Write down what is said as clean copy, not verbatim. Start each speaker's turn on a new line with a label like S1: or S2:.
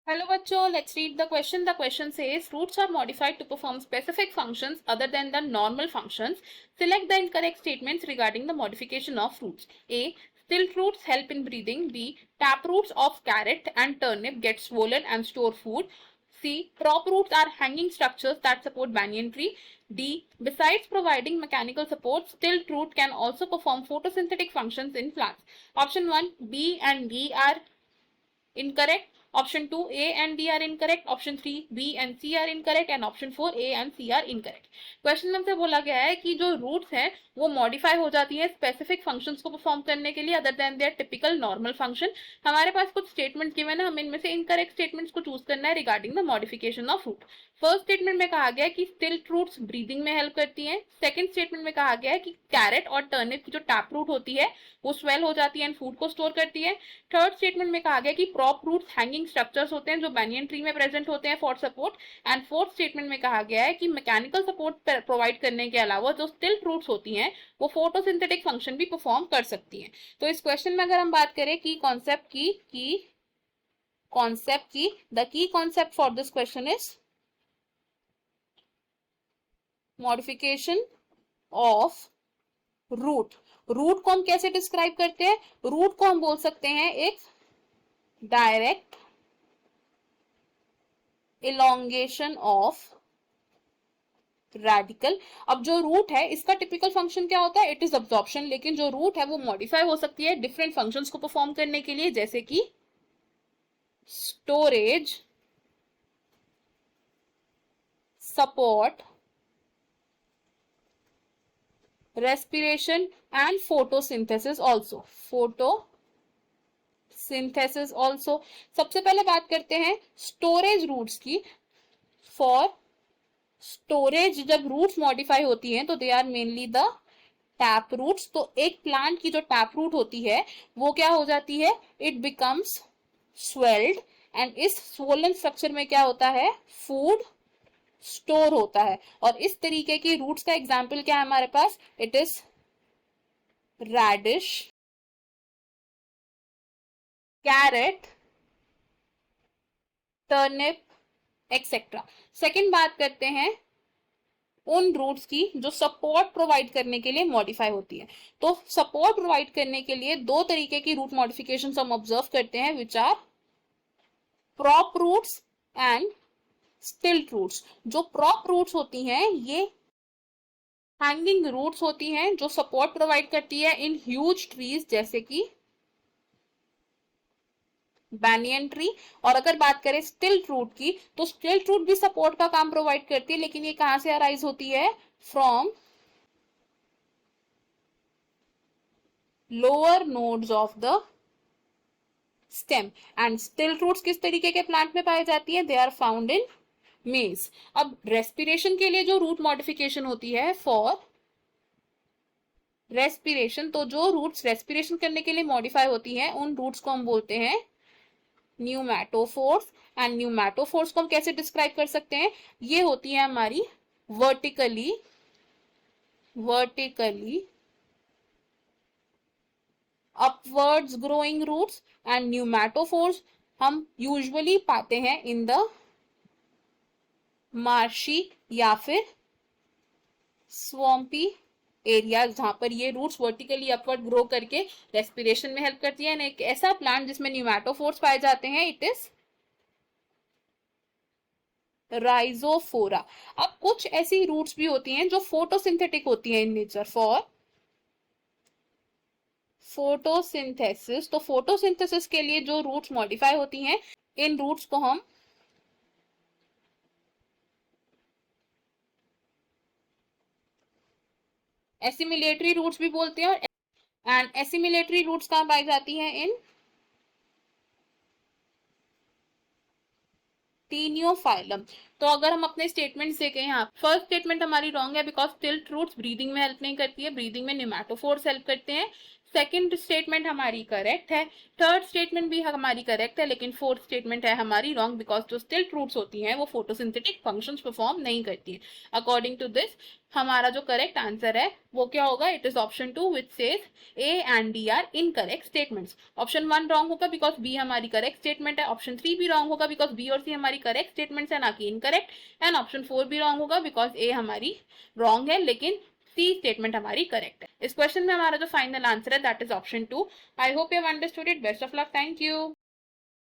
S1: Hello bachcho, let's read the question. The question says roots are modified to perform specific functions other than the normal functions. Select the incorrect statements regarding the modification of roots. A. Stilt roots help in breathing. B. Tap roots of carrot and turnip get swollen and store food. C. Prop roots are hanging structures that support banyan tree. D. Besides providing mechanical support, stilt root can also perform photosynthetic functions in plants. Option 1, B and D are incorrect. Option 2, A and D are incorrect. Option 3, B and C are incorrect. And option 4, A and C are incorrect. Question में हमसे बोला गया है कि जो roots हैं वो modify हो जाती है स्पेसिफिक फंक्शंस को परफॉर्म करने के लिए other than their typical normal function. हमारे पास कुछ स्टेटमेंट्स गिवन है, हमें इनमें से इनकरेक्ट स्टेटमेंट्स को चूज करना है regarding the modification of root. First statement में कहा गया कि स्टिल्ट रूट्स ब्रीदिंग में हेल्प करती हैं. सेकंड स्टेटमेंट में कहा गया है कि कैरेट और टर्निप की जो टैप रूट होती है वो स्वेल हो जाती है एंड फूड को स्टोर करती है. थर्ड स्टेटमेंट में कहा गया कि प्रॉप रूट्स हैंगिंग स्ट्रक्चर्स होते हैं जो बैनियन ट्री में प्रेजेंट होते हैं for support. And fourth statement में कहा गया है कि मैकेनिकल सपोर्ट प्रोवाइड करने के अलावा जो स्टिल्ट रूट्स होती हैं वो फोटोसिंथेटिक फंक्शन भी परफॉर्म कर सकती हैं. तो इस क्वेश्चन में अगर हम बात करें की कॉन्सेप्ट की द की concept for this question is modification of root. Root को हम कैसे डिस्क्राइब करते हैं? रूट को हम बोल सकते हैं एक डायरेक्ट इलोंगेशन ऑफ रेडिकल. अब जो रूट है इसका टिपिकल फंक्शन क्या होता है? It is absorption. लेकिन जो रूट है वो मॉडिफाई हो सकती है डिफरेंट फंक्शंस को परफॉर्म करने के लिए, जैसे कि storage, support, respiration and photosynthesis also. photosynthesis also. सबसे पहले बात करते हैं स्टोरेज रूट्स की. फॉर स्टोरेज जब रूट्स मॉडिफाई होती हैं तो they are mainly the tap roots. तो एक प्लांट की जो टैप रूट होती है वो क्या हो जाती है? इट बिकम्स स्वेल्ड एंड इस स्वोलन स्ट्रक्चर में क्या होता है? फूड स्टोर होता है. और इस तरीके की रूट्स का एग्जाम्पल क्या है हमारे पास? It is radish, carrot, turnip etcetera. Second बात करते हैं उन रूट्स की जो सपोर्ट प्रोवाइड करने के लिए मॉडिफाई होती है. तो सपोर्ट प्रोवाइड करने के लिए दो तरीके की रूट मॉडिफिकेशन हम ऑब्जर्व करते हैं which are prop roots and stilt roots. जो प्रॉप रूट्स होती हैं ये हैंगिंग रूट्स होती हैं जो सपोर्ट प्रोवाइड करती है इन ह्यूज ट्रीज जैसे कि बैनियन ट्री. और अगर बात करें स्टिल्ट रूट की तो स्टिल्ट रूट भी सपोर्ट का काम प्रोवाइड करती है, लेकिन ये कहां से अराइज होती है? From lower nodes of the stem. And stilt roots किस तरीके के प्लांट में पाई जाती है? दे आर फाउंड इन मेज. अब रेस्पिरेशन के लिए जो रूट मॉडिफिकेशन होती है फॉर रेस्पिरेशन, तो जो रूट्स रेस्पिरेशन करने के लिए मॉडिफाई होती हैं उन रूट्स को हम बोलते हैं न्यूमैटोफोर्स. एंड न्यूमैटोफोर्स को हम कैसे डिस्क्राइब कर सकते हैं? ये होती है हमारी vertically upwards growing roots. And pneumatophores हम यूजुअली पाते हैं इन द मार्शी या फिर स्वम्पी एरिया जहां पर ये रूट्स वर्टिकली अपवर्ड ग्रो करके रेस्पिरेशन में हेल्प करती है. एक ऐसा प्लांट जिसमें न्यूमैटोफोर्स पाए जाते हैं इट इज राइजोफोरा. अब कुछ ऐसी रूट्स भी होती हैं जो फोटोसिंथेटिक होती हैं इन नेचर फॉर फोटोसिंथेसिस. तो फोटोसिंथेसिस के लिए जो रूट्स मॉडिफाई होती हैं इन रूट्स को हम एसिमिलेटरी रूट्स भी बोलते हैं. एंड एसिमिलेटरी रूट्स कहां पाई जाती हैं? इन टीनियोफाइलम. तो अगर हम अपने स्टेटमेंट देखें यहाँ, फर्स्ट स्टेटमेंट हमारी रॉन्ग है बिकॉज स्टिल्ट रूट्स ब्रीदिंग में हेल्प नहीं करती है. ब्रीदिंग में न्यूमैटोफोर्स हेल्प करते हैं. सेकंड स्टेटमेंट हमारी करेक्ट है, थर्ड स्टेटमेंट भी हमारी करेक्ट है, लेकिन फोर्थ स्टेटमेंट है हमारी रॉन्ग, बिकॉज जो स्टिल फ्रूट्स होती हैं वो फोटोसिंथेटिक फंक्शंस परफॉर्म नहीं करती है। अकॉर्डिंग टू दिस हमारा जो करेक्ट आंसर है वो क्या होगा, it is option 2 which says A and D R incorrect statements. Option 1 wrong होगा बिकॉज बी हमारी करेक्ट स्टेटमेंट है, ऑप्शन 3 भी रॉन्ग होगा बिकॉज बी और सी हमारी करेक्ट स्टेटमेंट्स है ना कि इनकरेक्ट, एंड ऑप्शन 4 भी रॉन्ग होगा बिकॉज ए हमारी रॉन्ग है लेकिन सी स्टेटमेंट हमारी करेक्ट है। इस क्वेश्चन में हमारा जो फाइनल आंसर है that is option 2। I hope you have understood it. Best of luck. Thank you.